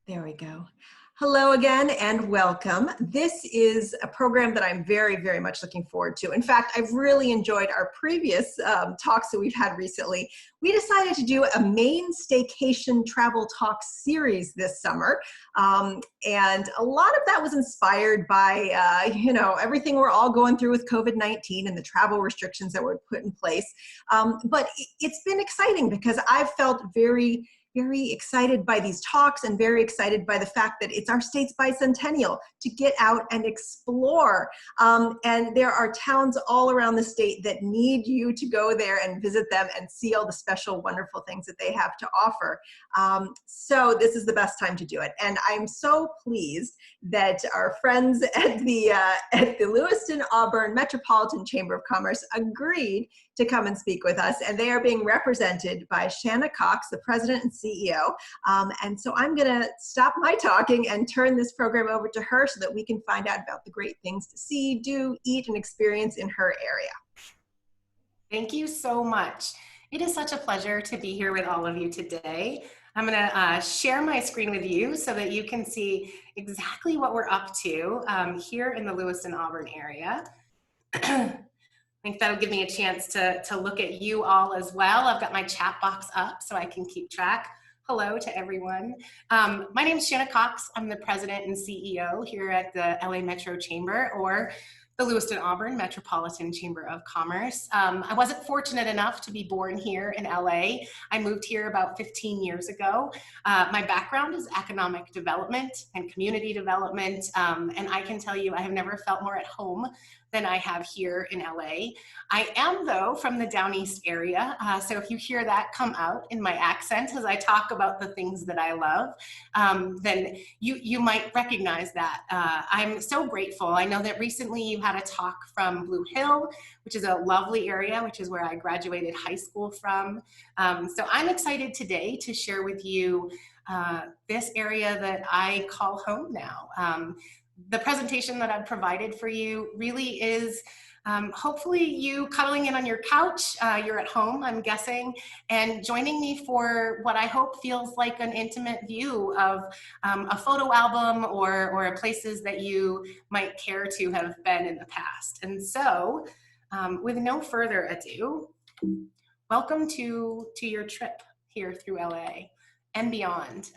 There we go. Hello again and welcome. This is a program that I'm very, very much looking forward to. In fact, I've really enjoyed our previous talks that we've had recently. We decided to do a Maine Staycation travel talk series this summer. And a lot of that was inspired by, everything we're all going through with COVID-19 and the travel restrictions that were put in place. But it's been exciting because I've felt very excited by these talks and very excited by the fact that it's our state's bicentennial to get out and explore. And there are towns all around the state that need you to go there and visit them and see all the special, wonderful things that they have to offer. So this is the best time to do it. And I'm so pleased that our friends at the Lewiston Auburn Metropolitan Chamber of Commerce agreed to come and speak with us. And they are being represented by Shanna Cox, the president and CEO. And so I'm going to stop my talking and turn this program over to her so that we can find out about the great things to see, do, eat, and experience in her area. Thank you so much. It is such a pleasure to be here with all of you today. I'm going to share my screen with you so that you can see exactly what we're up to here in the Lewiston Auburn area. I think that'll give me a chance to look at you all as well. I've got my chat box up so I can keep track. Hello to everyone. My name is Shanna Cox. I'm the president and CEO here at the LA Metro Chamber, or the Lewiston Auburn Metropolitan Chamber of Commerce. I wasn't fortunate enough to be born here in LA. I moved here about 15 years ago. My background is economic development and community development, and I can tell you I have never felt more at home than I have here in LA. I am, though, from the Down East area, so if you hear that come out in my accent as I talk about the things that I love, then you might recognize that. I'm so grateful. I know that recently you had a talk from Blue Hill, which is a lovely area, which is where I graduated high school from. So I'm excited today to share with you this area that I call home now. The presentation that I've provided for you really is hopefully you cuddling in on your couch, you're at home, I'm guessing, and joining me for what I hope feels like an intimate view of a photo album or places that you might care to have been in the past. And so, with no further ado, welcome to your trip here through LA and beyond.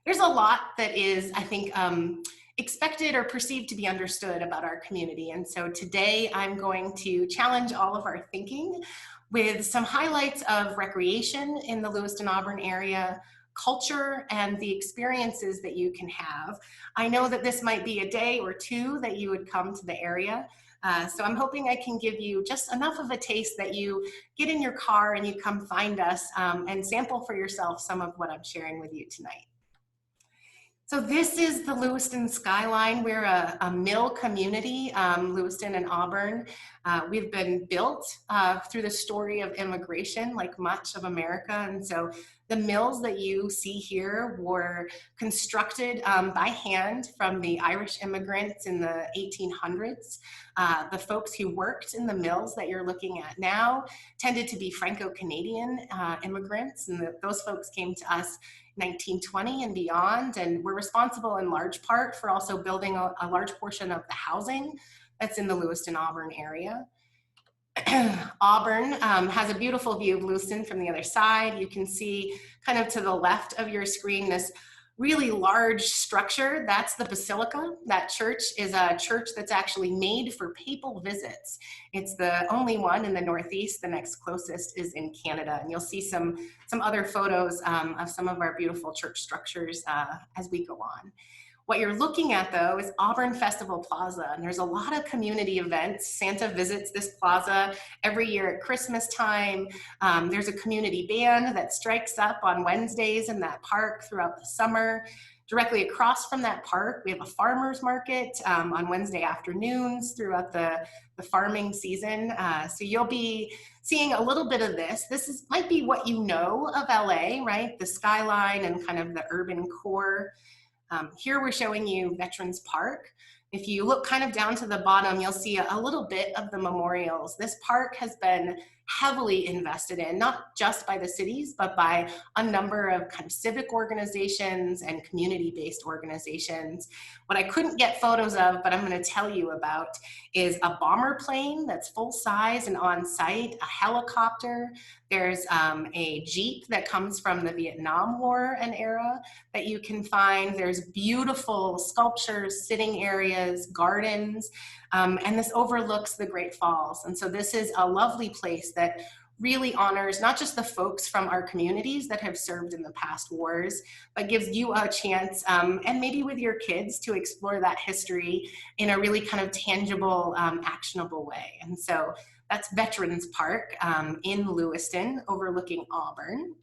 There's a lot that is, I think, expected or perceived to be understood about our community. And so today I'm going to challenge all of our thinking with some highlights of recreation in the Lewiston Auburn area, culture, and the experiences that you can have. I know that this might be a day or two that you would come to the area. So I'm hoping I can give you just enough of a taste that you get in your car and you come find us and sample for yourself some of what I'm sharing with you tonight. So this is the Lewiston skyline. We're a mill community, Lewiston and Auburn. We've been built through the story of immigration, like much of America. And so the mills that you see here were constructed by hand from the Irish immigrants in the 1800s. The folks who worked in the mills that you're looking at now tended to be Franco-Canadian immigrants, and those folks came to us 1920 and beyond, and we're responsible in large part for also building a large portion of the housing that's in the Lewiston Auburn area. Auburn has a beautiful view of Lewiston from the other side. You can see kind of to the left of your screen this really large structure. That's the Basilica. That church is a church that's actually made for papal visits. It's the only one in the Northeast. The next closest is in Canada. And you'll see some other photos of some of our beautiful church structures as we go on. What you're looking at, though, is Auburn Festival Plaza, and there's a lot of community events. Santa visits this plaza every year at Christmas time. There's a community band that strikes up on Wednesdays in that park throughout the summer. Directly across from that park, we have a farmer's market on Wednesday afternoons throughout the farming season. So you'll be seeing a little bit of this. This might be what you know of LA, right? The skyline and kind of the urban core. Here we're showing you Veterans Park. If you look kind of down to the bottom, you'll see a little bit of the memorials. This park has been heavily invested in, not just by the cities, but by a number of kind of civic organizations and community-based organizations. What I couldn't get photos of, but I'm going to tell you about, is a bomber plane that's full size and on site, a helicopter. There's a Jeep that comes from the Vietnam War and era that you can find. There's beautiful sculptures, sitting areas, gardens, and this overlooks the Great Falls. And so this is a lovely place that really honors not just the folks from our communities that have served in the past wars, but gives you a chance, and maybe with your kids, to explore that history in a really kind of tangible, actionable way. And so that's Veterans Park in Lewiston, overlooking Auburn.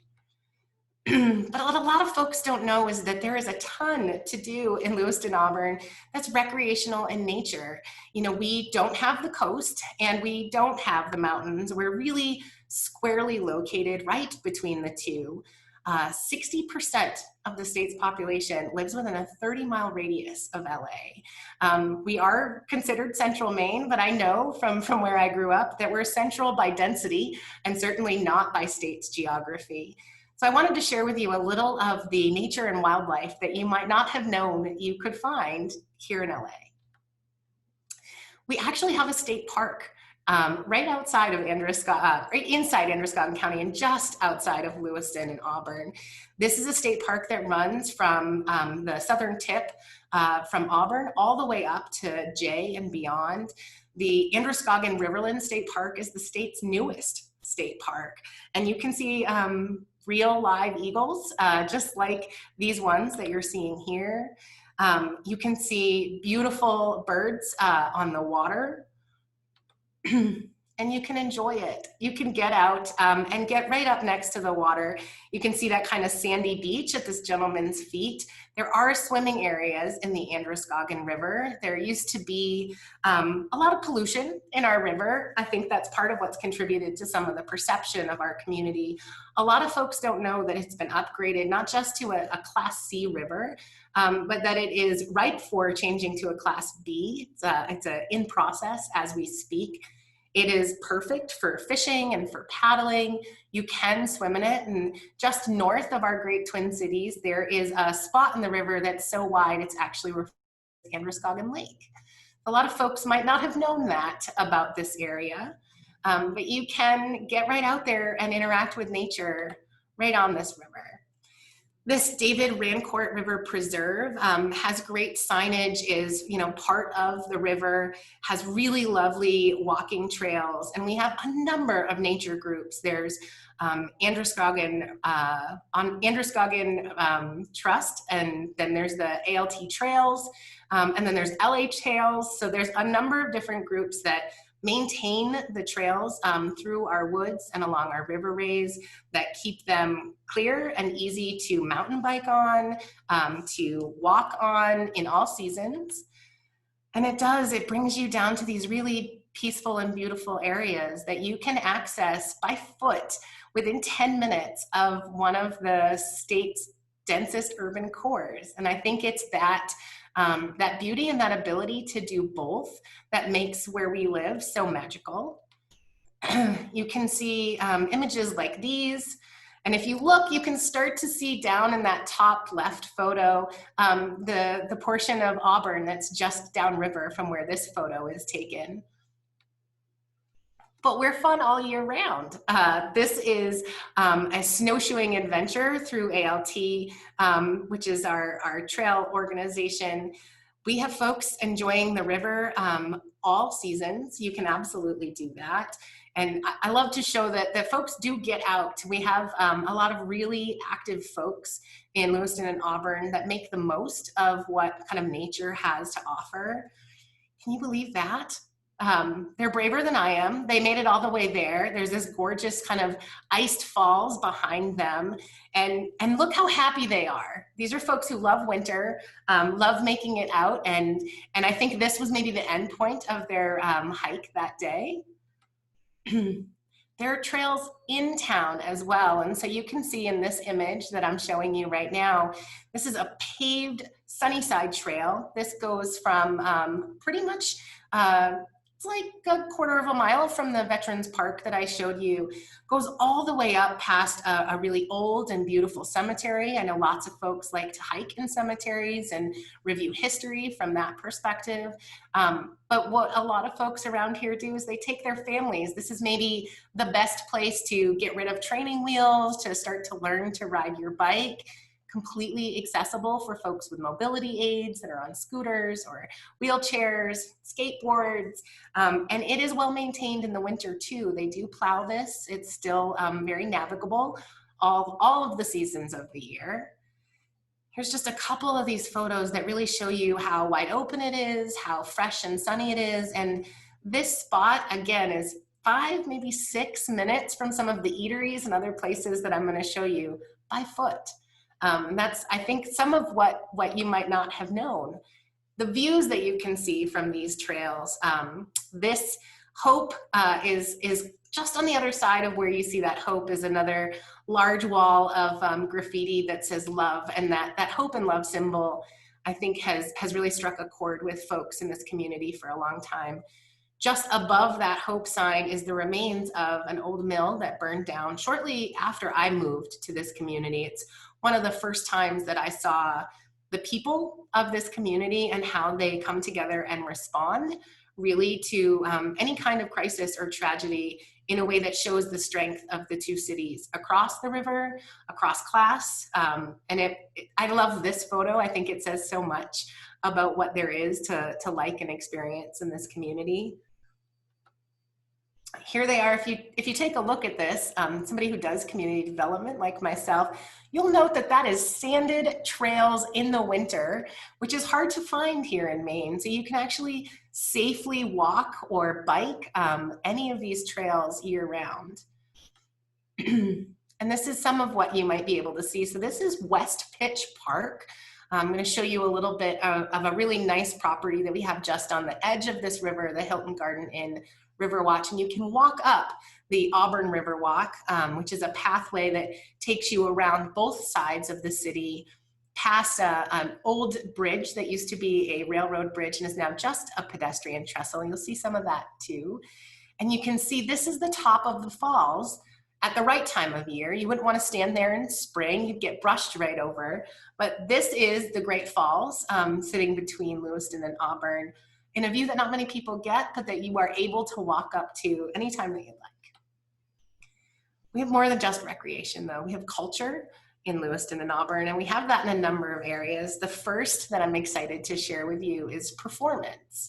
But what a lot of folks don't know is that there is a ton to do in Lewiston, Auburn that's recreational in nature. You know, we don't have the coast and we don't have the mountains. We're really squarely located right between the two. 60% of the state's population lives within a 30-mile radius of LA. We are considered central Maine, but I know from where I grew up that we're central by density and certainly not by state's geography. So I wanted to share with you a little of the nature and wildlife that you might not have known that you could find here in LA. We actually have a state park right outside of right inside Androscoggin County and just outside of Lewiston and Auburn. This is a state park that runs from the southern tip from Auburn all the way up to Jay and beyond. The Androscoggin Riverland State Park is the state's newest state park, and you can see real live eagles, just like these ones that you're seeing here. You can see beautiful birds on the water, and you can enjoy it. You can get out and get right up next to the water. You can see that kind of sandy beach at this gentleman's feet. There are swimming areas in the Androscoggin River. There used to be a lot of pollution in our river. I think that's part of what's contributed to some of the perception of our community. A lot of folks don't know that it's been upgraded, not just to a Class C river, but that it is ripe for changing to a Class B. It's in process as we speak. It is perfect for fishing and for paddling. You can swim in it, and just north of our great Twin Cities, there is a spot in the river that's so wide it's actually referred to as Androscoggin Lake. A lot of folks might not have known that about this area, but you can get right out there and interact with nature right on this river. This David Rancourt River Preserve has great signage, is part of the river, has really lovely walking trails, and we have a number of nature groups. There's Androscoggin Trust, and then there's the ALT Trails, and then there's LA Trails. So there's a number of different groups that maintain the trails through our woods and along our riverways that keep them clear and easy to mountain bike on, to walk on in all seasons. And it brings you down to these really peaceful and beautiful areas that you can access by foot within 10 minutes of one of the state's densest urban cores. And I think it's that beauty and that ability to do both that makes where we live so magical. You can see images like these. And if you look, you can start to see down in that top left photo, the portion of Auburn that's just downriver from where this photo is taken. But we're fun all year round. This is a snowshoeing adventure through ALT, which is our trail organization. We have folks enjoying the river all seasons. You can absolutely do that. And I love to show that folks do get out. We have a lot of really active folks in Lewiston and Auburn that make the most of what kind of nature has to offer. Can you believe that? They're braver than I am. They made it all the way there. There's this gorgeous kind of iced falls behind them. And look how happy they are. These are folks who love winter, love making it out. And I think this was maybe the end point of their hike that day. There are trails in town as well. And so you can see in this image that I'm showing you right now, this is a paved Sunnyside trail. This goes from pretty much it's like a quarter of a mile from the Veterans Park that I showed you, goes all the way up past a really old and beautiful cemetery. I know lots of folks like to hike in cemeteries and review history from that perspective. But what a lot of folks around here do is they take their families. This is maybe the best place to get rid of training wheels, to start to learn to ride your bike. Completely accessible for folks with mobility aids that are on scooters or wheelchairs, skateboards, and it is well maintained in the winter too. They do plow this. It's still very navigable all of the seasons of the year. Here's just a couple of these photos that really show you how wide open it is, how fresh and sunny it is, and this spot again is 5, maybe 6 minutes from some of the eateries and other places that I'm going to show you by foot. That's, I think, some of what you might not have known. The views that you can see from these trails. This Hope is just on the other side of where you see that Hope is another large wall of graffiti that says love, and that hope and love symbol, I think, has really struck a chord with folks in this community for a long time. Just above that Hope sign is the remains of an old mill that burned down shortly after I moved to this community. It's one of the first times that I saw the people of this community and how they come together and respond really to any kind of crisis or tragedy in a way that shows the strength of the two cities across the river, across class. I love this photo. I think it says so much about what there is to like and experience in this community. Here they are. If you take a look at this, somebody who does community development like myself, you'll note that is sanded trails in the winter, which is hard to find here in Maine. So you can actually safely walk or bike any of these trails year round. And this is some of what you might be able to see. So this is West Pitch Park. I'm going to show you a little bit of a really nice property that we have just on the edge of this river, the Hilton Garden Inn Riverwalk, and you can walk up the Auburn Riverwalk, which is a pathway that takes you around both sides of the city, past an old bridge that used to be a railroad bridge and is now just a pedestrian trestle. You'll see some of that too. And you can see this is the top of the falls at the right time of year. You wouldn't want to stand there in spring, you'd get brushed right over. But this is the Great Falls, sitting between Lewiston and Auburn, in a view that not many people get, but that you are able to walk up to anytime that you like. We have more than just recreation though. We have culture in Lewiston and Auburn, and we have that in a number of areas. The first that I'm excited to share with you is performance.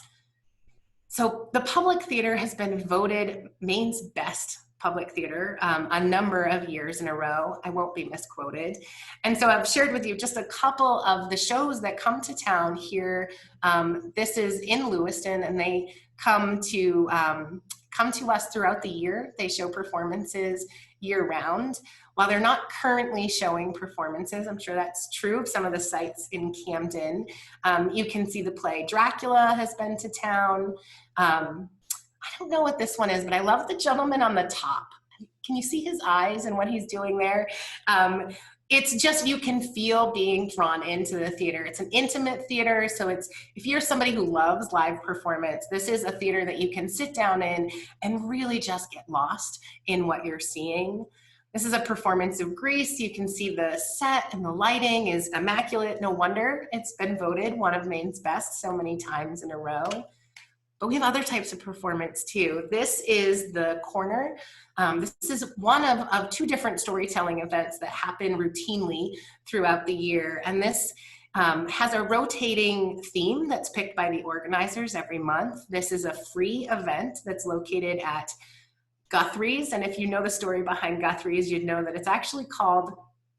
So the Public Theater has been voted Maine's best public theater a number of years in a row. I won't be misquoted. And so I've shared with you just a couple of the shows that come to town here. This is in Lewiston, and they come to us throughout the year. They show performances year round. While they're not currently showing performances, I'm sure that's true of some of the sites in Camden. You can see the play Dracula has been to town. I don't know what this one is, but I love the gentleman on the top. Can you see his eyes and what he's doing there? It's just, you can feel being drawn into the theater. It's an intimate theater, so if you're somebody who loves live performance, this is a theater that you can sit down in and really just get lost in what you're seeing. This is a performance of Grease. You can see the set and the lighting is immaculate. No wonder it's been voted one of Maine's best so many times in a row. But we have other types of performance too. This is the Corner. This is one of 2 different storytelling events that happen routinely throughout the year. And this has a rotating theme that's picked by the organizers every month. This is a free event that's located at Guthrie's. And if you know the story behind Guthrie's, you'd know that it's actually called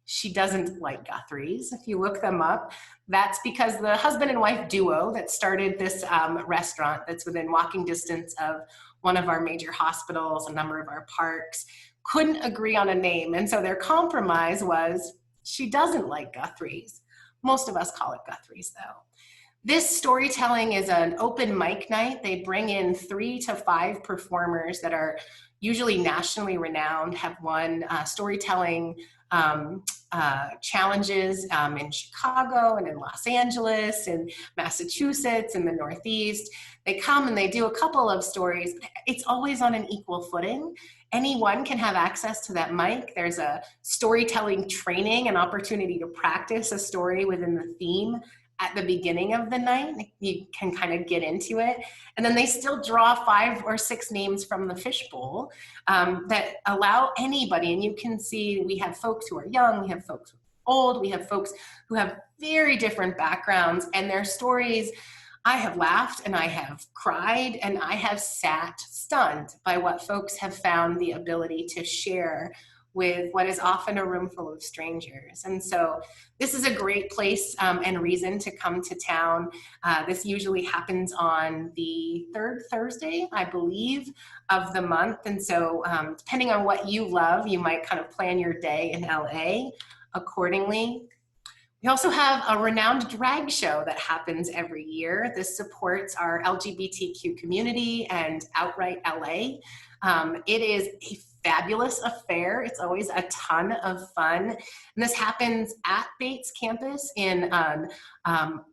She Doesn't Like Guthrie's. If you look them up, that's because the husband and wife duo that started this restaurant that's within walking distance of one of our major hospitals, a number of our parks, couldn't agree on a name. And so their compromise was She Doesn't Like Guthrie's. Most of us call it Guthrie's though. This storytelling is an open mic night. They bring in 3 to 5 performers that are usually nationally renowned, have won storytelling challenges in Chicago and in Los Angeles and Massachusetts and the Northeast. They come and they do a couple of stories. It's always on an equal footing. Anyone can have access to that mic. There's a storytelling training, an opportunity to practice a story within the theme at the beginning of the night. You can kind of get into it. And then they still draw 5 or 6 names from the fishbowl that allow anybody, and you can see we have folks who are young, we have folks who are old, we have folks who have very different backgrounds, and their stories, I have laughed and I have cried and I have sat stunned by what folks have found the ability to share with what is often a room full of strangers. And so this is a great place and reason to come to town. This usually happens on the 3rd Thursday, I believe, of the month. And so depending on what you love, you might kind of plan your day in LA accordingly. We also have a renowned drag show that happens every year. This supports our LGBTQ community and Outright LA. It is a fabulous affair. It's always a ton of fun. And this happens at Bates campus in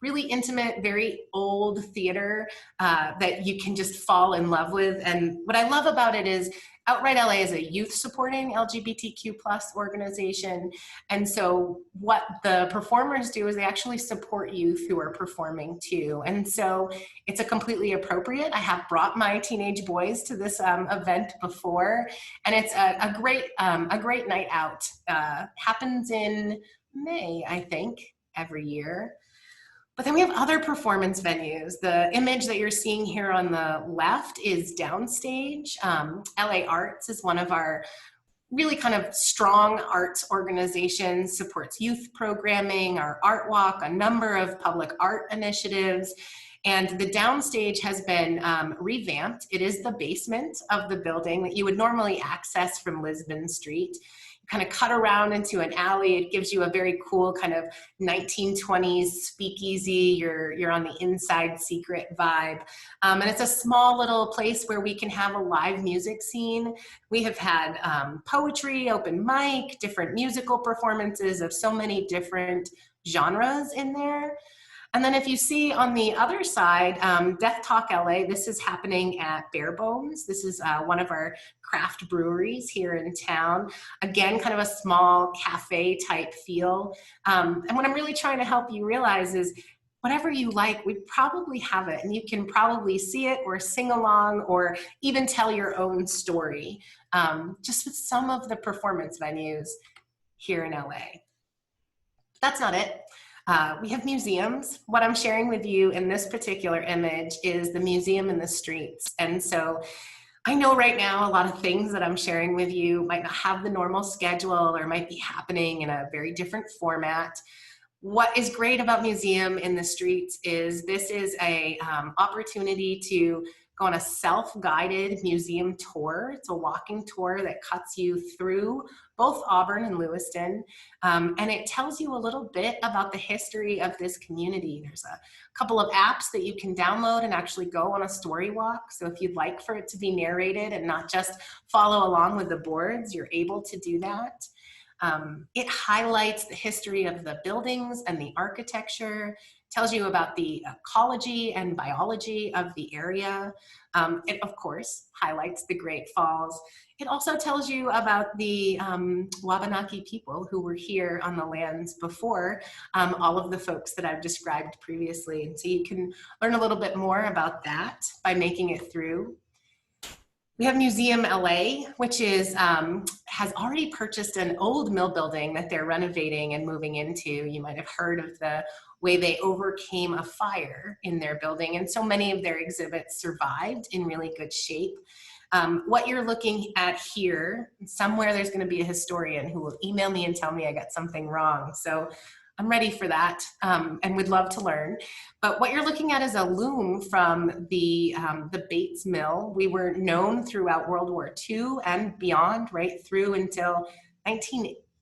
really intimate, very old theater that you can just fall in love with. And what I love about it is Outright LA is a youth supporting LGBTQ+ organization. And so what the performers do is they actually support youth who are performing too. And so it's a completely appropriate. I have brought my teenage boys to this event before, and it's a great night out. Happens in May, I think, every year. But then we have other performance venues. The image that you're seeing here on the left is Downstage. LA Arts is one of our really kind of strong arts organizations, supports youth programming, our Art Walk, a number of public art initiatives. And the Downstage has been revamped. It is the basement of the building that you would normally access from Lisbon Street. Kind of cut around into an alley. It gives you a very cool kind of 1920s speakeasy. You're on the inside secret vibe. And it's a small little place where we can have a live music scene. We have had poetry, open mic, different musical performances of so many different genres in there. And then if you see on the other side, Death Talk LA, this is happening at Bare Bones. This is one of our craft breweries here in town. Again, kind of a small cafe type feel. And what I'm really trying to help you realize is whatever you like, we probably have it, and you can probably see it or sing along or even tell your own story, just with some of the performance venues here in LA. That's not it. We have museums. What I'm sharing with you in this particular image is the museum in the streets. And so I know right now a lot of things that I'm sharing with you might not have the normal schedule or might be happening in a very different format. What is great about Museum in the Streets is this is a opportunity to go on a self-guided museum tour. It's a walking tour that cuts you through both Auburn and Lewiston, and it tells you a little bit about the history of this community. There's a couple of apps that you can download and actually go on a story walk. So if you'd like for it to be narrated and not just follow along with the boards, you're able to do that. It highlights the history of the buildings and the architecture, tells you about the ecology and biology of the area. It, of course, highlights the Great Falls. It also tells you about the Wabanaki people who were here on the lands before all of the folks that I've described previously. And so you can learn a little bit more about that by making it through. We have Museum LA, which is has already purchased an old mill building that they're renovating and moving into. You might have heard of the way they overcame a fire in their building, and so many of their exhibits survived in really good shape. What you're looking at here, somewhere there's going to be a historian who will email me and tell me I got something wrong. So I'm ready for that and would love to learn. But what you're looking at is a loom from the Bates Mill. We were known throughout World War II and beyond, right through until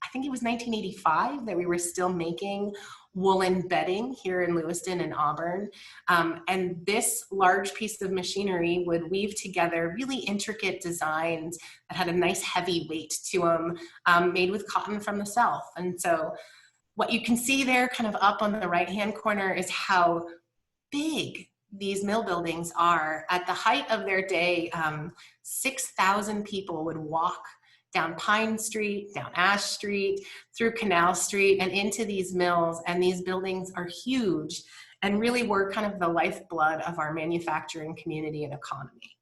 I think it was 1985 that we were still making woolen bedding here in Lewiston and Auburn. And this large piece of machinery would weave together really intricate designs that had a nice heavy weight to them, made with cotton from the South. And so what you can see there kind of up on the right-hand corner is how big these mill buildings are. At the height of their day, 6,000 people would walk down Pine Street, down Ash Street, through Canal Street, and into these mills. And these buildings are huge and really were kind of the lifeblood of our manufacturing community and economy.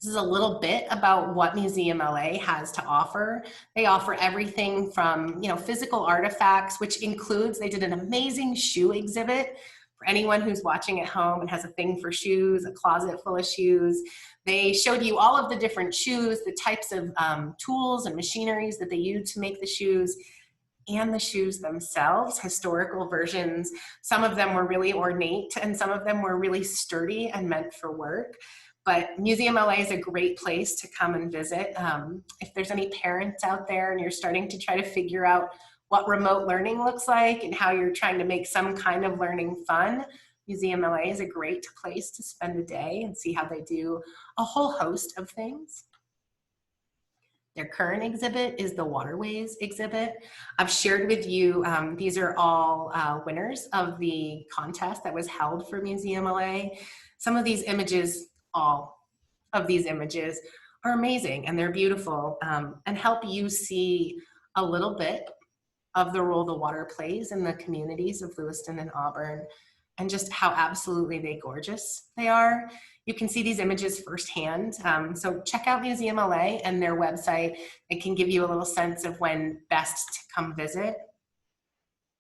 This is a little bit about what Museum LA has to offer. They offer everything from, physical artifacts, which includes, they did an amazing shoe exhibit for anyone who's watching at home and has a thing for shoes, a closet full of shoes. They showed you all of the different shoes, the types of tools and machineries that they use to make the shoes, and the shoes themselves, historical versions. Some of them were really ornate and some of them were really sturdy and meant for work. But Museum LA is a great place to come and visit. If there's any parents out there and you're starting to try to figure out what remote learning looks like and how you're trying to make some kind of learning fun, Museum LA is a great place to spend a day and see how they do a whole host of things. Their current exhibit is the Waterways exhibit. I've shared with you, these are all winners of the contest that was held for Museum LA. Some of these images, all of these images are amazing and they're beautiful, and help you see a little bit of the role the water plays in the communities of Lewiston and Auburn, and just how absolutely gorgeous they are. You can see these images firsthand. So check out Museum LA and their website. It can give you a little sense of when best to come visit.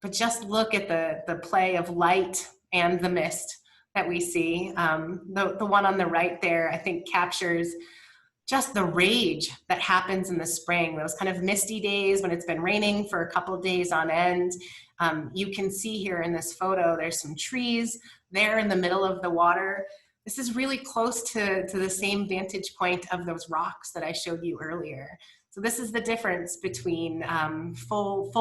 But just look at the play of light and the mist that we see. The one on the right there, I think, captures just the rage that happens in the spring, those kind of misty days when it's been raining for a couple of days on end. You can see here in this photo, there's some trees there in the middle of the water. This is really close to the same vantage point of those rocks that I showed you earlier. So this is the difference between full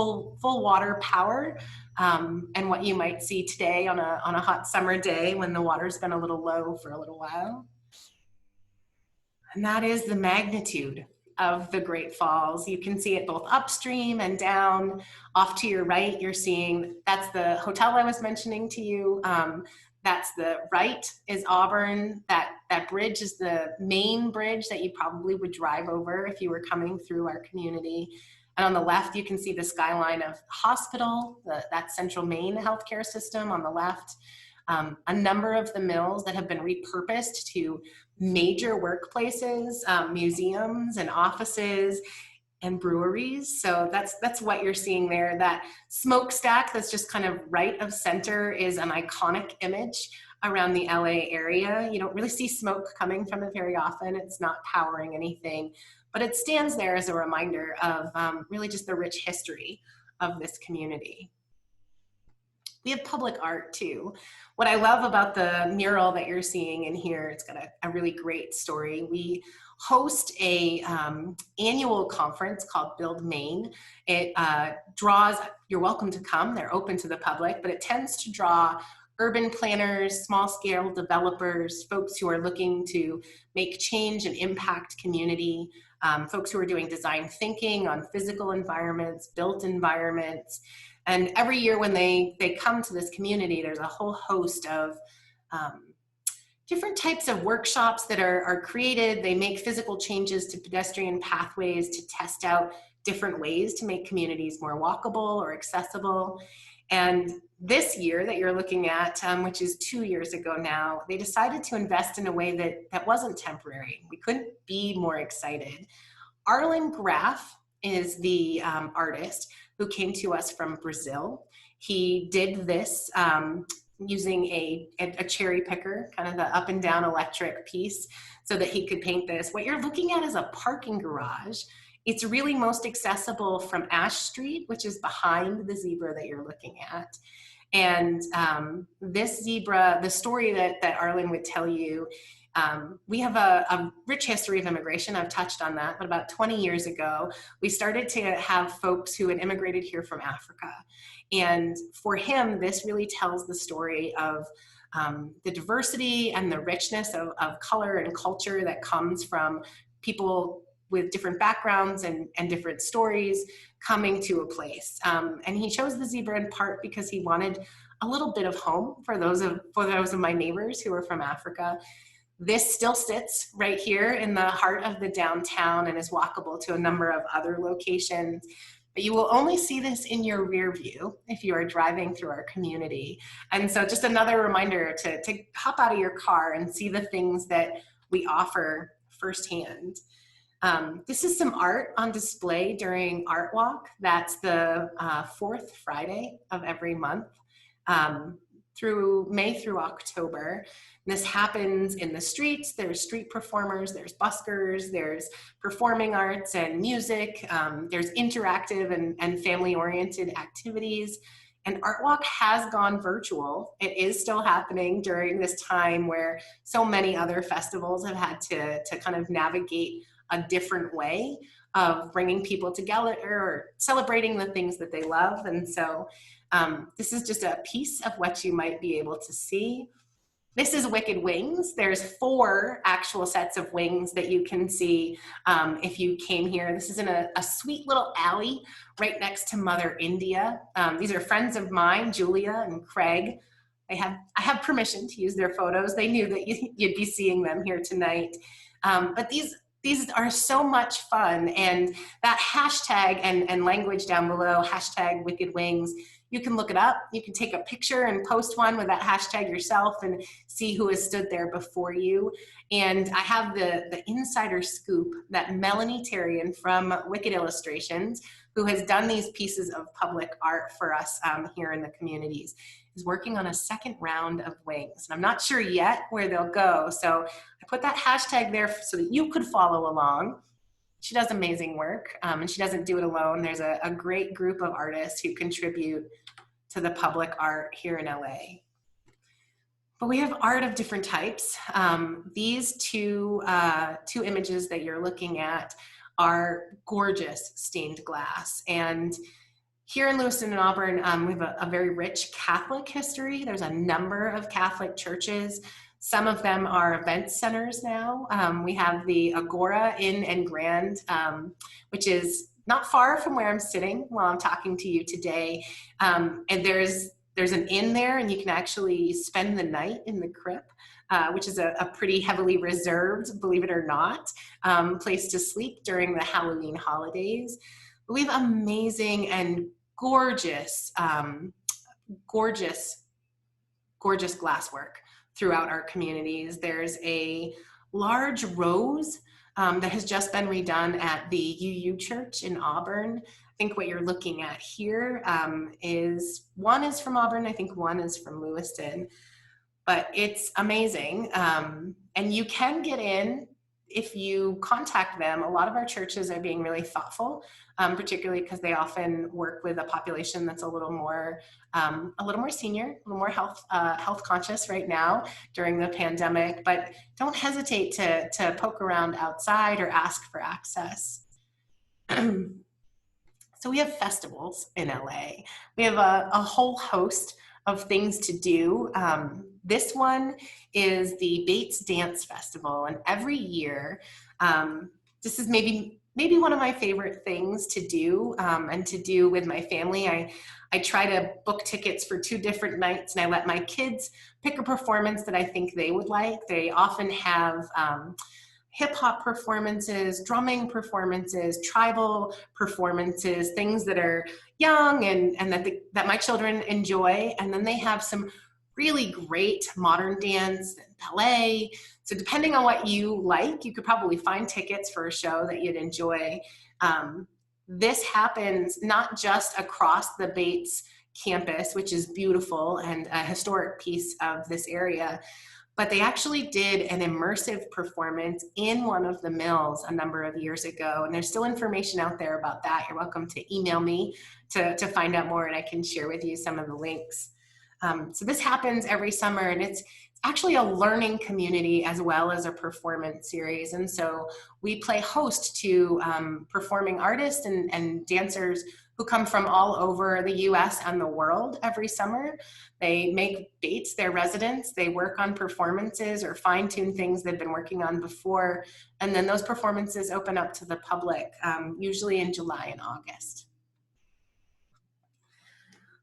water power and what you might see today on a hot summer day when the water's been a little low for a little while. And that is the magnitude of the Great Falls. You can see it both upstream and down. Off to your right, you're seeing, that's the hotel I was mentioning to you. That's the right is Auburn. That bridge is the Maine bridge that you probably would drive over if you were coming through our community. And on the left, you can see the skyline of the hospital, that central Maine healthcare system on the left. A number of the mills that have been repurposed to major workplaces, museums and offices and breweries. So that's what you're seeing there. That smokestack that's just kind of right of center is an iconic image around the LA area. You don't really see smoke coming from it very often. It's not powering anything, but it stands there as a reminder of really just the rich history of this community. We have public art too. What I love about the mural that you're seeing in here, it's got a really great story. We host a annual conference called Build Maine. It draws, you're welcome to come, they're open to the public, but it tends to draw urban planners, small scale developers, folks who are looking to make change and impact community, folks who are doing design thinking on physical environments, built environments. And every year when they come to this community, there's a whole host of different types of workshops that are created. They make physical changes to pedestrian pathways to test out different ways to make communities more walkable or accessible. And this year that you're looking at, which is 2 years ago now, they decided to invest in a way that wasn't temporary. We couldn't be more excited. Arlen Graff is the artist who came to us from Brazil. He did this using a cherry picker, kind of the up and down electric piece, so that he could paint this. What you're looking at is a parking garage. It's really most accessible from Ash Street, which is behind the zebra that you're looking at. And this zebra, the story that Arlen would tell you We have a rich history of immigration. I've touched on that, but about 20 years ago, we started to have folks who had immigrated here from Africa. And for him, this really tells the story of the diversity and the richness of color and culture that comes from people with different backgrounds and different stories coming to a place. And he chose the zebra in part because he wanted a little bit of home for those of my neighbors who are from Africa. This still sits right here in the heart of the downtown and is walkable to a number of other locations. But you will only see this in your rear view if you are driving through our community. And so just another reminder to hop out of your car and see the things that we offer firsthand. This is some art on display during Art Walk. That's the fourth Friday of every month. Through May through October. And this happens in the streets. There's street performers, there's buskers, there's performing arts and music, there's interactive and family-oriented activities. And Art Walk has gone virtual. It is still happening during this time where so many other festivals have had to kind of navigate a different way of bringing people together or celebrating the things that they love. And so this is just a piece of what you might be able to see. This is Wicked Wings. There's 4 actual sets of wings that you can see if you came here. This is in a sweet little alley right next to Mother India. These are friends of mine, Julia and Craig. I have permission to use their photos. They knew that you'd be seeing them here tonight. But these are so much fun, and that hashtag and language down below, hashtag Wicked Wings, you can look it up. You can take a picture and post one with that hashtag yourself and see who has stood there before you. And I have the insider scoop that Melanie Terrian from Wicked Illustrations, who has done these pieces of public art for us here in the communities, is working on a second round of wings. And I'm not sure yet where they'll go. So I put that hashtag there so that you could follow along. She does amazing work, and she doesn't do it alone. There's a great group of artists who contribute to the public art here in LA. But we have art of different types. These two images that you're looking at are gorgeous stained glass. And here in Lewiston and Auburn, we have a very rich Catholic history. There's a number of Catholic churches. Some of them are event centers now. We have the Agora Inn and Grand, which is not far from where I'm sitting while I'm talking to you today. And there's an inn there, and you can actually spend the night in the crypt, which is a pretty heavily reserved, believe it or not, place to sleep during the Halloween holidays. We have amazing and gorgeous, gorgeous glasswork throughout our communities. There's a large rose that has just been redone at the UU Church in Auburn. I think what you're looking at here is one is from Auburn, I think one is from Lewiston, but it's amazing. And you can get in if you contact them. A lot of our churches are being really thoughtful, particularly because they often work with a population that's a little more senior, a little more health conscious right now during the pandemic. But don't hesitate to poke around outside or ask for access. So we have festivals in LA. We have a whole host of things to do. This one is the Bates Dance Festival, and every year, this is maybe one of my favorite things to do, and to do with my family. I try to book tickets for 2 different nights, and I let my kids pick a performance that I think they would like. They often have hip hop performances, drumming performances, tribal performances, things that are young and that my children enjoy. And then they have some really great modern dance and ballet. So depending on what you like, you could probably find tickets for a show that you'd enjoy. This happens not just across the Bates campus, which is beautiful and a historic piece of this area, but they actually did an immersive performance in one of the mills a number of years ago. And there's still information out there about that. You're welcome to email me to find out more, and I can share with you some of the links. So this happens every summer, and it's actually a learning community as well as a performance series. And so we play host to performing artists and dancers who come from all over the US and the world every summer. They make Bates their residence, they work on performances or fine-tune things they've been working on before, and then those performances open up to the public, usually in July and August.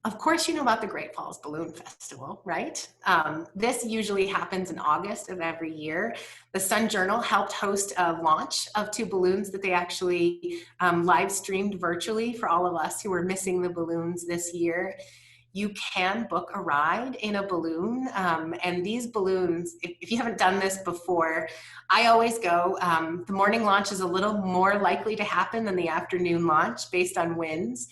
Of course, you know about the Great Falls Balloon Festival, right? This usually happens in August of every year. The Sun Journal helped host a launch of 2 balloons that they actually live streamed virtually for all of us who were missing the balloons this year. You can book a ride in a balloon, and these balloons, if you haven't done this before, I always go. The morning launch is a little more likely to happen than the afternoon launch based on winds.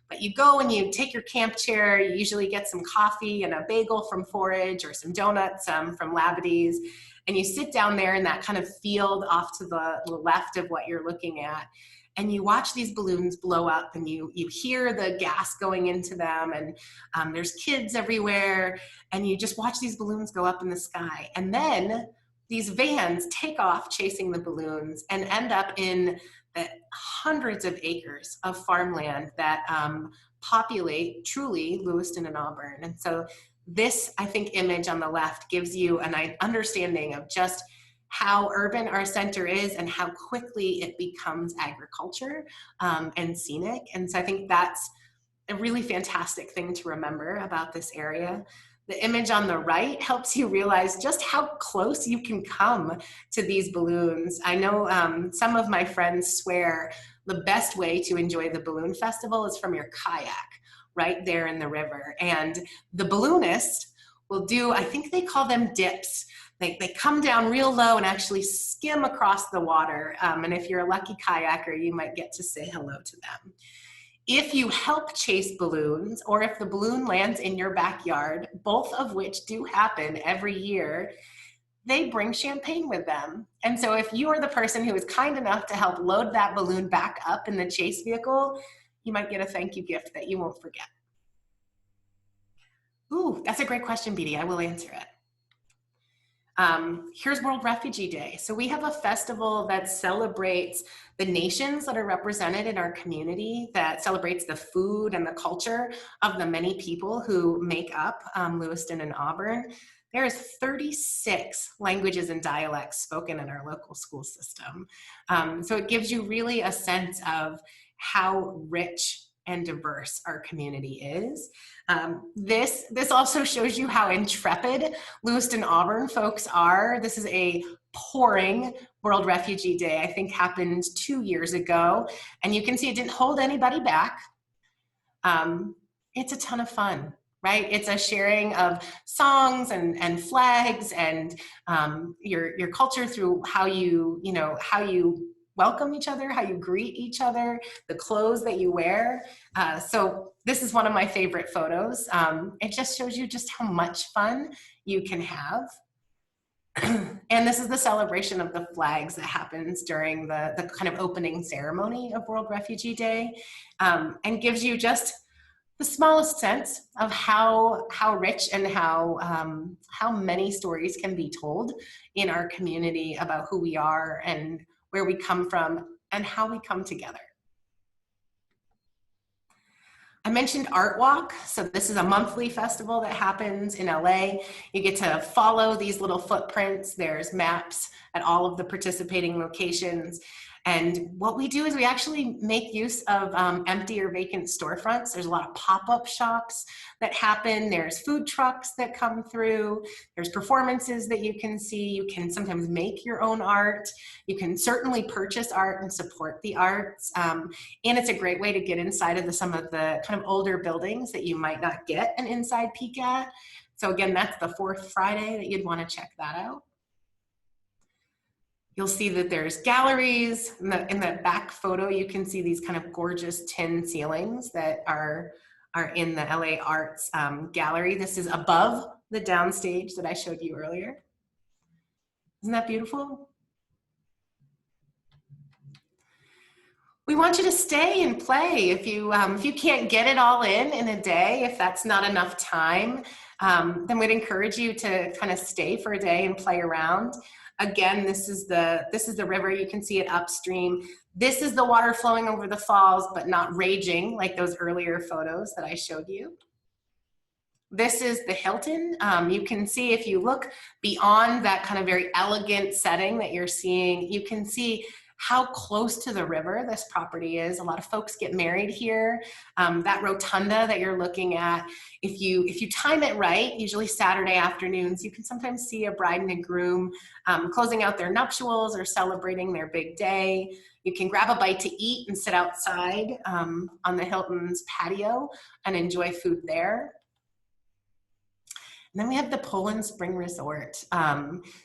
But you go and you take your camp chair, you usually get some coffee and a bagel from Forage or some donuts from Labadee's, and you sit down there in that kind of field off to the left of what you're looking at, and you watch these balloons blow up, and you hear the gas going into them, and there's kids everywhere, and you just watch these balloons go up in the sky. And then these vans take off chasing the balloons and end up in the hundreds of acres of farmland that populate truly Lewiston and Auburn. And so this, I think, image on the left gives you an understanding of just how urban our center is and how quickly it becomes agriculture and scenic. And so I think that's a really fantastic thing to remember about this area. The image on the right helps you realize just how close you can come to these balloons. I know some of my friends swear the best way to enjoy the balloon festival is from your kayak right there in the river. And the balloonist will do, I think they call them dips. They come down real low and actually skim across the water. And if you're a lucky kayaker, you might get to say hello to them. If you help chase balloons, or if the balloon lands in your backyard, both of which do happen every year, they bring champagne with them. And so if you are the person who is kind enough to help load that balloon back up in the chase vehicle, you might get a thank you gift that you won't forget. Ooh, that's a great question, Beatty. I will answer it. Here's World Refugee Day. So we have a festival that celebrates the nations that are represented in our community, that celebrates the food and the culture of the many people who make up Lewiston and Auburn. There's 36 languages and dialects spoken in our local school system. So it gives you really a sense of how rich and diverse our community is. This also shows you how intrepid Lewiston Auburn folks are. This is a pouring World Refugee Day, I think happened 2 years ago. And you can see it didn't hold anybody back. It's a ton of fun, right? It's a sharing of songs and flags and your culture through how you welcome each other, how you greet each other, the clothes that you wear. So this is one of my favorite photos. It just shows you just how much fun you can have. And this is the celebration of the flags that happens during the kind of opening ceremony of World Refugee Day, and gives you just the smallest sense of how rich and how many stories can be told in our community about who we are and where we come from and how we come together. I mentioned Art Walk. So this is a monthly festival that happens in LA. You get to follow these little footprints. There's maps at all of the participating locations. And what we do is we actually make use of empty or vacant storefronts. There's a lot of pop-up shops that happen. There's food trucks that come through. There's performances that you can see. You can sometimes make your own art. You can certainly purchase art and support the arts. And it's a great way to get inside of some of the kind of older buildings that you might not get an inside peek at. So again, that's the fourth Friday that you'd want to check that out. You'll see that there's galleries. In the back photo, you can see these kind of gorgeous tin ceilings that are in the LA Arts Gallery. This is above the downstage that I showed you earlier. Isn't that beautiful? We want you to stay and play. If you can't get it all in a day, if that's not enough time, then we'd encourage you to kind of stay for a day and play around. Again, this is the river. You can see it upstream. This is the water flowing over the falls, but not raging like those earlier photos that I showed you. This is the Hilton. You can see, if you look beyond that kind of very elegant setting that you're seeing, you can see how close to the river this property is. A lot of folks get married here. That rotunda that you're looking at, if you time it right, usually Saturday afternoons, you can sometimes see a bride and a groom closing out their nuptials or celebrating their big day. You can grab a bite to eat and sit outside on the Hilton's patio and enjoy food there. And then we have the Poland Spring Resort.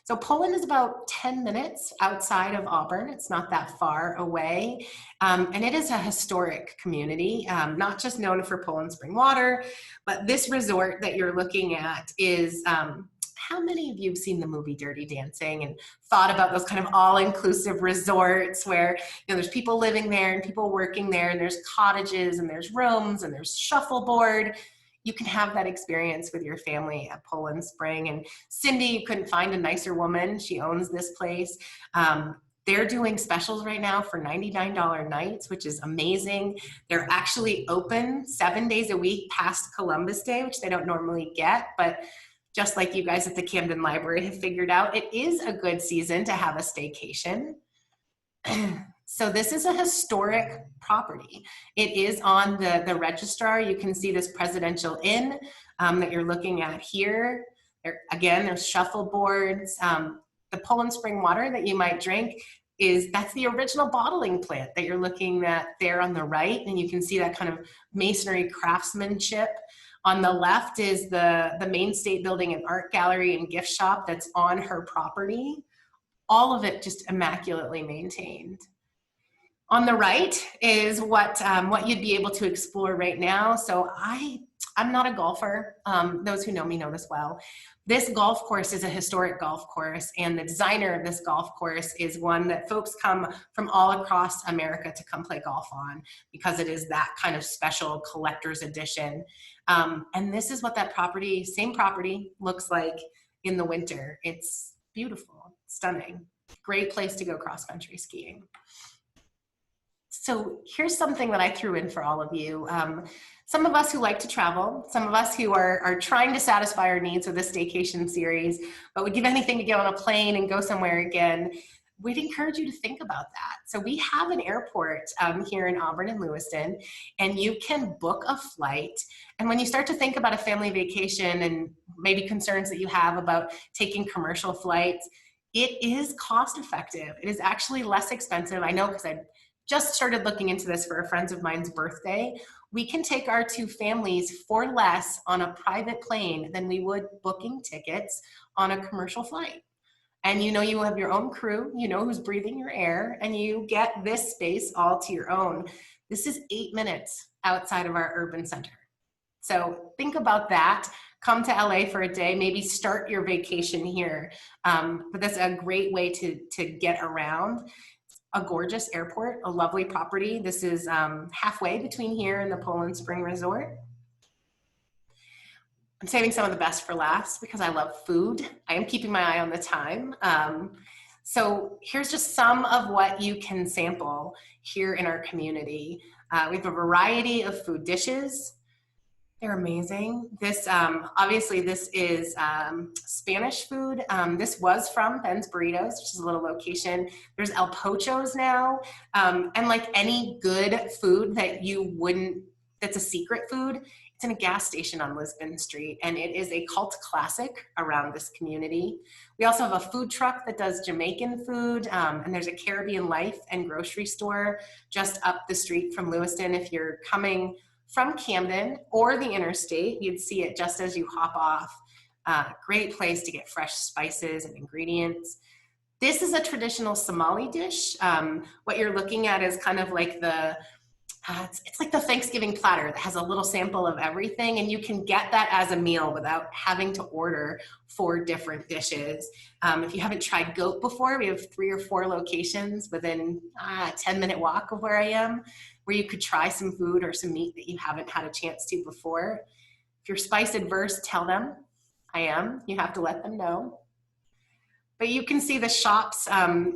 So Poland is about 10 minutes outside of Auburn. It's not that far away. And it is a historic community, not just known for Poland spring water, but this resort that you're looking at is, how many of you have seen the movie Dirty Dancing and thought about those kind of all-inclusive resorts where, there's people living there and people working there, and there's cottages and there's rooms and there's shuffleboard. You can have that experience with your family at Poland Spring. And Cindy, you couldn't find a nicer woman. She owns this place. They're doing specials right now for $99 nights, which is amazing. They're actually open 7 days a week past Columbus Day, which they don't normally get. But just like you guys at the Camden Library have figured out, it is a good season to have a staycation. So this is a historic property. It is on the registrar. You can see this Presidential Inn that you're looking at here. Again, there's shuffleboards. The Poland spring water that you might drink that's the original bottling plant that you're looking at there on the right. And you can see that kind of masonry craftsmanship. On the left is the Maine State Building and Art Gallery and gift shop that's on her property. All of it just immaculately maintained. On the right is what you'd be able to explore right now. So I'm not a golfer. Those who know me know this well. This golf course is a historic golf course, and the designer of this golf course is one that folks come from all across America to come play golf on, because it is that kind of special collector's edition. And this is what that same property looks like in the winter. It's beautiful, stunning, great place to go cross-country skiing. So here's something that I threw in for all of you. Some of us who like to travel, some of us who are trying to satisfy our needs with this staycation series, but would give anything to get on a plane and go somewhere again, we'd encourage you to think about that. So we have an airport here in Auburn and Lewiston, and you can book a flight. And when you start to think about a family vacation and maybe concerns that you have about taking commercial flights, it is cost effective. It is actually less expensive. I know, because I just started looking into this for a friend of mine's birthday. We can take our two families for less on a private plane than we would booking tickets on a commercial flight. And you have your own crew, who's breathing your air, and you get this space all to your own. This is 8 minutes outside of our urban center. So think about that. Come to LA for a day, maybe start your vacation here. But that's a great way to get around. A gorgeous airport, a lovely property. This is halfway between here and the Poland Spring Resort. I'm saving some of the best for last because I love food. I am keeping my eye on the time. So here's just some of what you can sample here in our community. We have a variety of food dishes. They're amazing. This, obviously this is Spanish food. This was from Ben's Burritos, which is a little location. There's El Pochos now. And like any good food that's a secret food, it's in a gas station on Lisbon Street, and it is a cult classic around this community. We also have a food truck that does Jamaican food, and there's a Caribbean Life and grocery store just up the street from Lewiston. If you're coming from Camden or the interstate, you'd see it just as you hop off. Great place to get fresh spices and ingredients. This is a traditional Somali dish. What you're looking at is kind of like it's like the Thanksgiving platter that has a little sample of everything, and you can get that as a meal without having to order 4 different dishes. If you haven't tried goat before, we have 3 or 4 locations within a 10-minute walk of where I am, where you could try some food or some meat that you haven't had a chance to before. If you're spice adverse, tell them. I am. You have to let them know. But you can see the shops.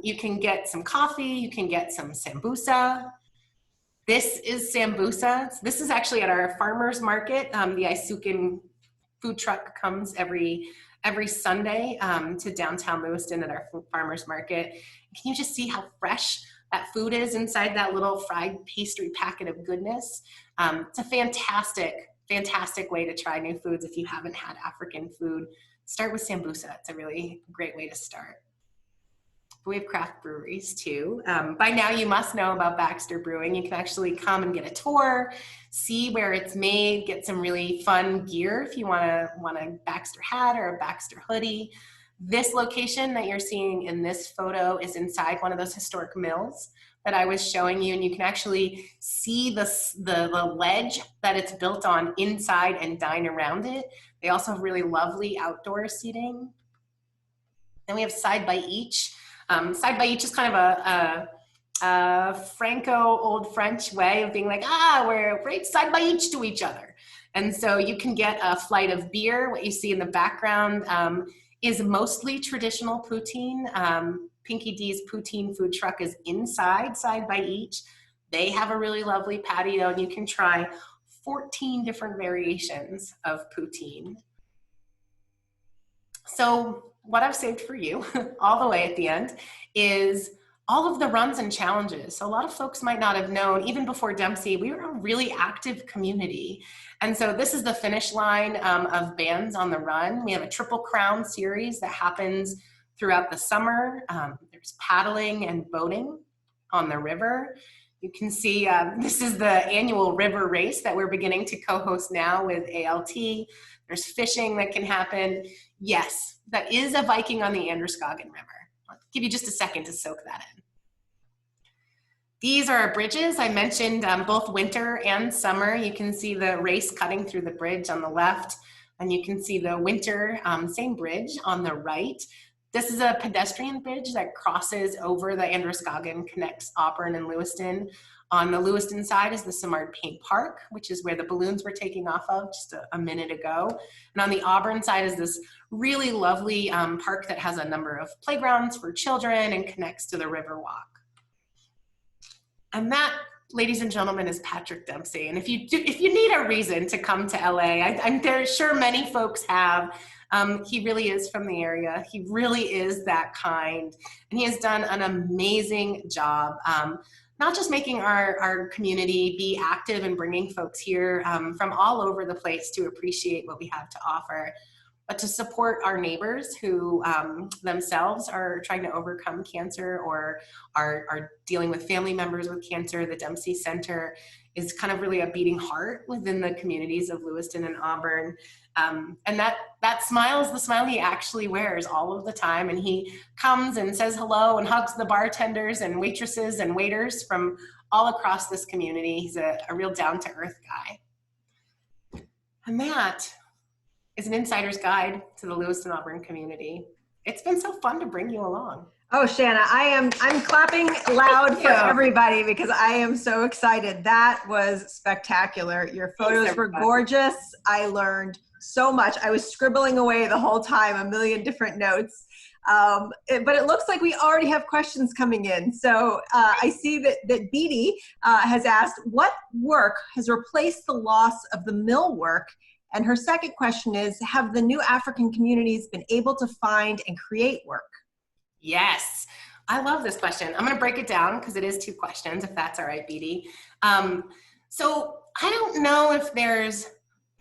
You can get some coffee. You can get some sambusa. This is sambusa. This is actually at our farmers market. The Isukin food truck comes every Sunday to downtown Lewiston at our farmers market. Can you just see how fresh that food is inside that little fried pastry packet of goodness? It's a fantastic way to try new foods if you haven't had African food. Start with sambusa. It's a really great way to start. We have craft breweries too. By now you must know about Baxter Brewing. You can actually come and get a tour, see where it's made, get some really fun gear if you want a Baxter hat or a Baxter hoodie. This location that you're seeing in this photo is inside one of those historic mills that I was showing you, and you can actually see the ledge that it's built on inside and dine around it. They also have really lovely outdoor seating. Then we have Side by Each. Side by Each is kind of a Franco old French way of being like, we're right side by each to each other. And so you can get a flight of beer. What you see in the background is mostly traditional poutine. Pinky D's Poutine food truck is inside Side by Each. They have a really lovely patio, and you can try 14 different variations of poutine. So what I've saved for you all the way at the end is all of the runs and challenges. So a lot of folks might not have known, even before Dempsey, we were a really active community. And so this is the finish line of Bands on the Run. We have a Triple Crown series that happens throughout the summer. There's paddling and boating on the river. You can see this is the annual river race that we're beginning to co-host now with ALT. There's fishing that can happen. Yes, that is a Viking on the Androscoggin River. I'll give you just a second to soak that in. These are our bridges. I mentioned both winter and summer. You can see the race cutting through the bridge on the left, and you can see the winter same bridge on the right. This is a pedestrian bridge that crosses over the Androscoggin, connects Auburn and Lewiston. On the Lewiston side is the Simard Paint Park, which is where the balloons were taking off of just a minute ago. And on the Auburn side is this really lovely park that has a number of playgrounds for children and connects to the Riverwalk. And that, ladies and gentlemen, is Patrick Dempsey. And if you need a reason to come to LA, I'm sure many folks have. He really is from the area. He really is that kind. And he has done an amazing job, not just making our community be active and bringing folks here from all over the place to appreciate what we have to offer, but to support our neighbors who themselves are trying to overcome cancer or are dealing with family members with cancer. The Dempsey Center is kind of really a beating heart within the communities of Lewiston and Auburn. And that smile is the smile he actually wears all of the time. And he comes and says hello and hugs the bartenders and waitresses and waiters from all across this community. He's a real down-to-earth guy. And that is an insider's guide to the Lewiston Auburn community. It's been so fun to bring you along. Oh, Shanna, I'm clapping loud for everybody because I am so excited. That was spectacular. Your photos were gorgeous. I learned so much. I was scribbling away the whole time, a million different notes. But it looks like we already have questions coming in. So I see that Beatty has asked, what work has replaced the loss of the mill work? And her second question is, have the new African communities been able to find and create work? Yes, I love this question. I'm going to break it down because it is two questions, if that's all right, Beatty. So I don't know if there's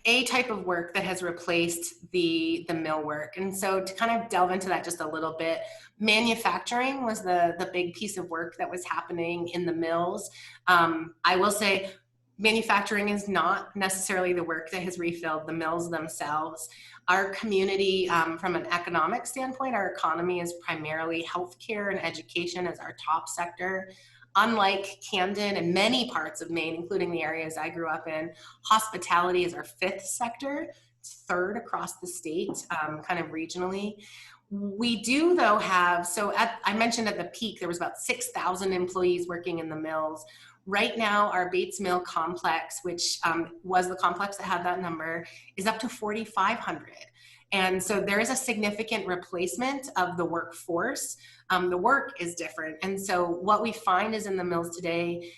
a type of work that has replaced the mill work. And so to kind of delve into that just a little bit, manufacturing was the big piece of work that was happening in the mills. I will say manufacturing is not necessarily the work that has refilled the mills themselves. Our community, from an economic standpoint, our economy is primarily healthcare and education as our top sector. Unlike Camden and many parts of Maine, including the areas I grew up in, hospitality is our fifth sector, third across the state, kind of regionally. We do, though, have, I mentioned at the peak, there was about 6,000 employees working in the mills. Right now, our Bates Mill complex, which was the complex that had that number, is up to 4,500. And so there is a significant replacement of the workforce. The work is different. And so what we find is in the mills today,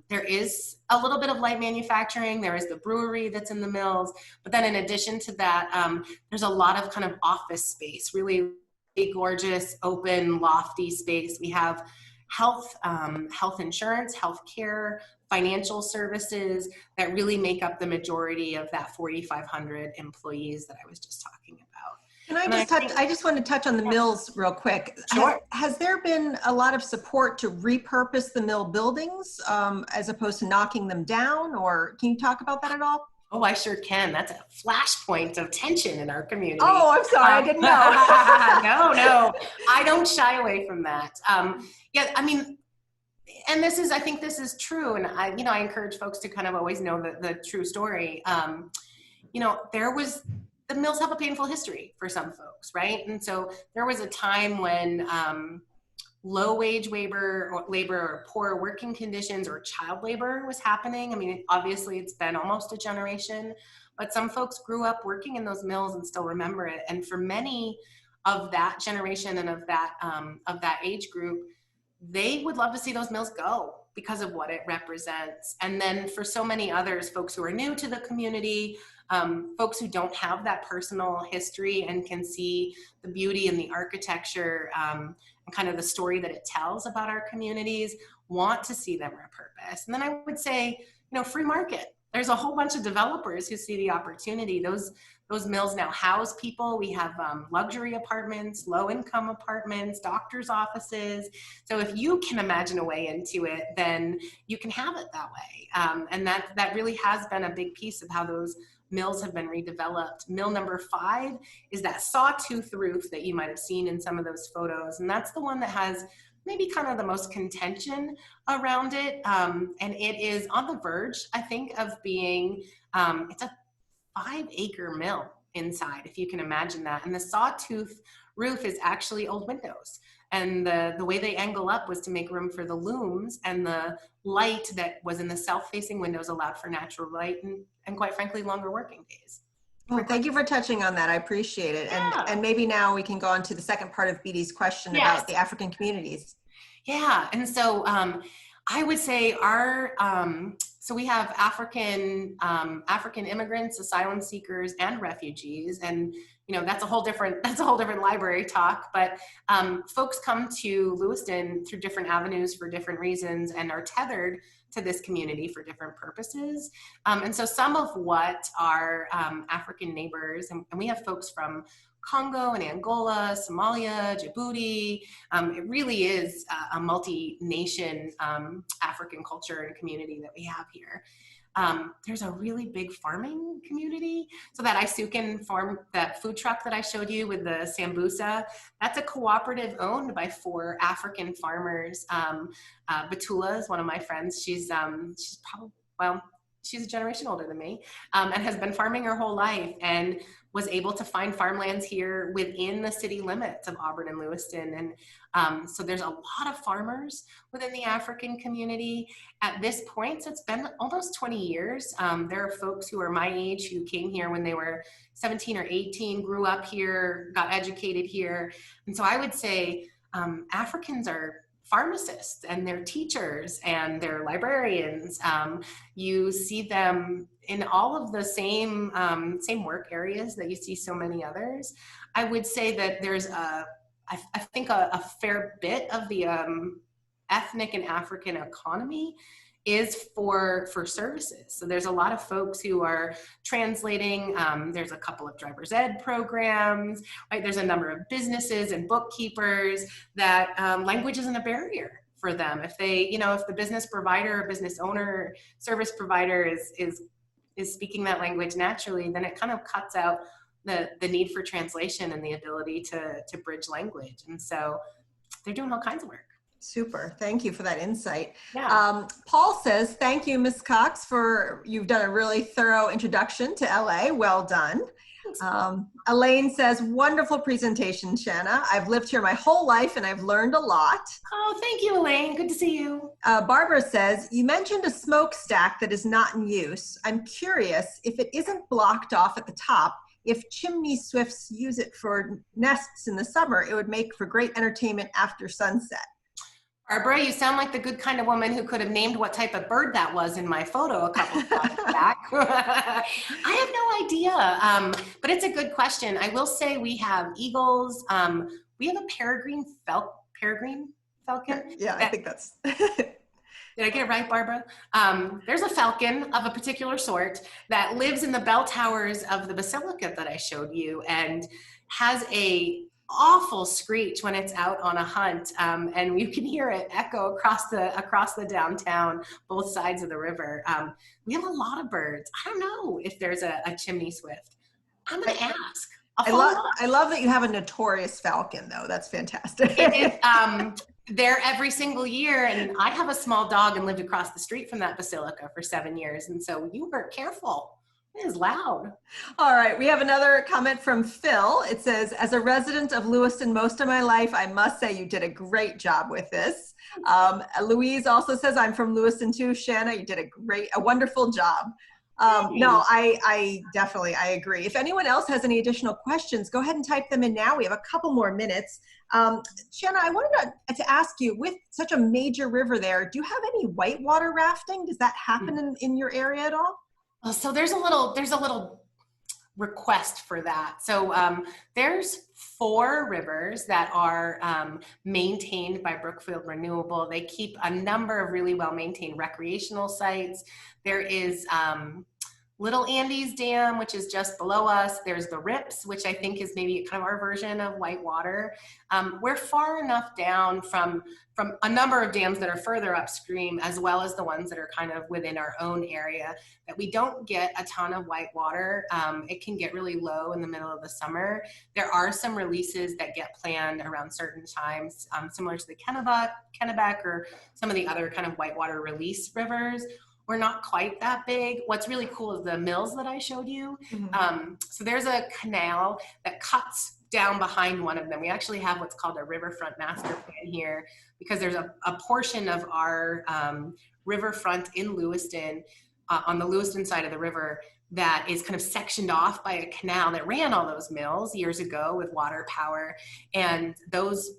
there is a little bit of light manufacturing. There is the brewery that's in the mills. But then in addition to that, there's a lot of kind of office space, really gorgeous, open, lofty space. We have health insurance, health care, financial services that really make up the majority of that 4,500 employees that I was just talking about. Can I just touch, I just want to touch on the mills real quick. Sure. Has there been a lot of support to repurpose the mill buildings as opposed to knocking them down, or can you talk about that at all? Oh, I sure can. That's a flashpoint of tension in our community. Oh, I'm sorry, I didn't know. No, I don't shy away from that. Yeah, I mean, and this is, I think this is true. And I encourage folks to kind of always know the true story. The mills have a painful history for some folks, right? And so there was a time when low wage labor or poor working conditions or child labor was happening. I mean, obviously it's been almost a generation, but some folks grew up working in those mills and still remember it. And for many of that generation and of that age group, they would love to see those mills go because of what it represents. And then for so many others, folks who are new to the community, folks who don't have that personal history and can see the beauty and the architecture and kind of the story that it tells about our communities, want to see them repurposed. And then I would say, free market. There's a whole bunch of developers who see the opportunity. Those mills now house people. We have luxury apartments, low-income apartments, doctors' offices. So if you can imagine a way into it, then you can have it that way. And that really has been a big piece of how those mills have been redeveloped. Mill number 5 is that sawtooth roof that you might have seen in some of those photos. And that's the one that has maybe kind of the most contention around it. And it is on the verge, I think, of being, it's a 5-acre mill inside, if you can imagine that. And the sawtooth roof is actually old windows. And the way they angle up was to make room for the looms, and the light that was in the south-facing windows allowed for natural light and quite frankly, longer working days. Well, thank you for touching on that. I appreciate it. Yeah. And maybe now we can go on to the second part of BD's question about the African communities. Yeah, and so I would say so we have African immigrants, asylum seekers, and refugees, and that's a whole different library talk. But folks come to Lewiston through different avenues for different reasons and are tethered to this community for different purposes. And so some of what our African neighbors, and we have folks from Congo and Angola, Somalia, Djibouti. It really is a multi-nation African culture and community that we have here. There's a really big farming community. So that Isukin farm, that food truck that I showed you with the sambusa, that's a cooperative owned by 4 African farmers. Batula is one of my friends. She's a generation older than me, and has been farming her whole life, and was able to find farmlands here within the city limits of Auburn and Lewiston. And so there's a lot of farmers within the African community. At this point, so it's been almost 20 years. There are folks who are my age who came here when they were 17 or 18, grew up here, got educated here. And so I would say Africans are pharmacists, and they're teachers, and they're librarians. You see them in all of the same work areas that you see so many others. I would say that there's I think a fair bit of the ethnic and African economy is for services. So there's a lot of folks who are translating. There's a couple of driver's ed programs, right? There's a number of businesses and bookkeepers that language isn't a barrier for them. If they, if the business provider or business owner, service provider is speaking that language naturally, then it kind of cuts out the need for translation and the ability to bridge language. And so they're doing all kinds of work. Super. Thank you for that insight. Yeah. Paul says, thank you, Ms. Cox, you've done a really thorough introduction to LA. Well done. Elaine says, wonderful presentation, Shanna. I've lived here my whole life and I've learned a lot. Oh, thank you, Elaine. Good to see you. Barbara says, you mentioned a smokestack that is not in use. I'm curious if it isn't blocked off at the top. If chimney swifts use it for nests in the summer, it would make for great entertainment after sunset. Barbara, you sound like the good kind of woman who could have named what type of bird that was in my photo a couple of months back. I have no idea, but it's a good question. I will say we have eagles. We have a peregrine falcon. Yeah, I think that's... Did I get it right, Barbara? There's a falcon of a particular sort that lives in the bell towers of the basilica that I showed you and has a awful screech when it's out on a hunt, and you can hear it echo across the downtown, both sides of the river. We have a lot of birds. I don't know if there's a chimney swift. I'm gonna ask. I love that you have a notorious falcon, though. That's fantastic. It is there every single year, and I have a small dog and lived across the street from that basilica for 7 years, and so you were careful. It is loud. All right, we have another comment from Phil. It says, as a resident of Lewiston most of my life, I must say you did a great job with this. Louise also says, I'm from Lewiston too. Shanna, you did a wonderful job. No, I definitely agree. If anyone else has any additional questions, go ahead and type them in now. We have a couple more minutes. Shanna, I wanted to ask you, with such a major river there, do you have any whitewater rafting? Does that happen in your area at all? So there's a little request for that. So there's 4 rivers that are maintained by Brookfield Renewable. They keep a number of really well-maintained recreational sites. There is Little Andes Dam, which is just below us. There's the Rips, which I think is maybe kind of our version of whitewater. We're far enough down from a number of dams that are further upstream, as well as the ones that are kind of within our own area, that we don't get a ton of whitewater. It can get really low in the middle of the summer. There are some releases that get planned around certain times, similar to the Kennebec or some of the other kind of whitewater release rivers. We're not quite that big. What's really cool is the mills that I showed you. Mm-hmm. So there's a canal that cuts down behind one of them. We actually have what's called a riverfront master plan here, because there's a portion of our riverfront in Lewiston, on the Lewiston side of the river, that is kind of sectioned off by a canal that ran all those mills years ago with water power. And those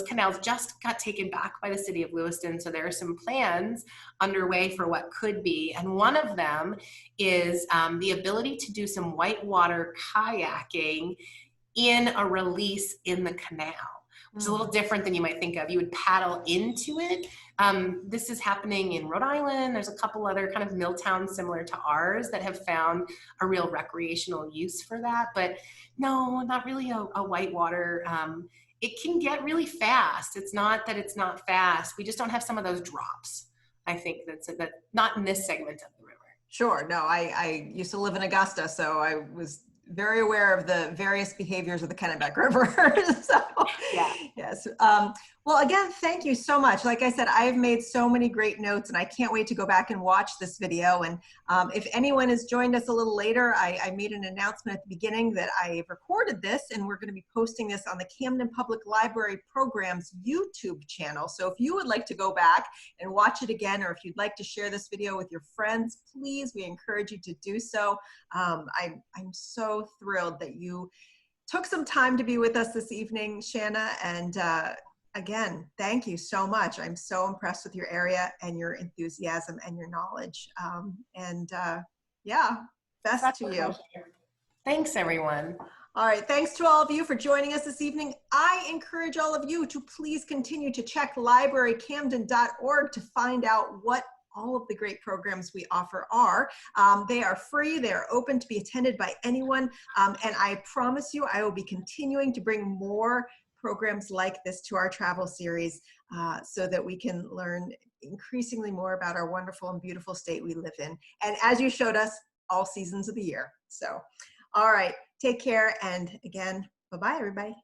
canals just got taken back by the city of Lewiston. So there are some plans underway for what could be. And one of them is the ability to do some whitewater kayaking in a release in the canal, which is a little different than you might think of. You would paddle into it. This is happening in Rhode Island. There's a couple other kind of mill towns similar to ours that have found a real recreational use for that. But no, not really a whitewater. It can get really fast. It's not that it's not fast. We just don't have some of those drops. I think that's not in this segment of the river. Sure. No, I used to live in Augusta, so I was very aware of the various behaviors of the Kennebec River. So, yeah. Yes. Well, again, thank you so much. Like I said, I've made so many great notes, and I can't wait to go back and watch this video. And if anyone has joined us a little later, I made an announcement at the beginning that I recorded this, and we're going to be posting this on the Camden Public Library Program's YouTube channel. So if you would like to go back and watch it again, or if you'd like to share this video with your friends, please, we encourage you to do so. I'm so thrilled that you took some time to be with us this evening, Shanna, and again, thank you so much. I'm so impressed with your area and your enthusiasm and your knowledge. Yeah, best to you. Thanks, everyone. All right, thanks to all of you for joining us this evening. I encourage all of you to please continue to check librarycamden.org to find out what all of the great programs we offer are. They are free, they are open to be attended by anyone, and I promise you I will be continuing to bring more programs like this to our travel series so that we can learn increasingly more about our wonderful and beautiful state we live in. And as you showed us, all seasons of the year. So, all right, take care, and again, bye-bye everybody.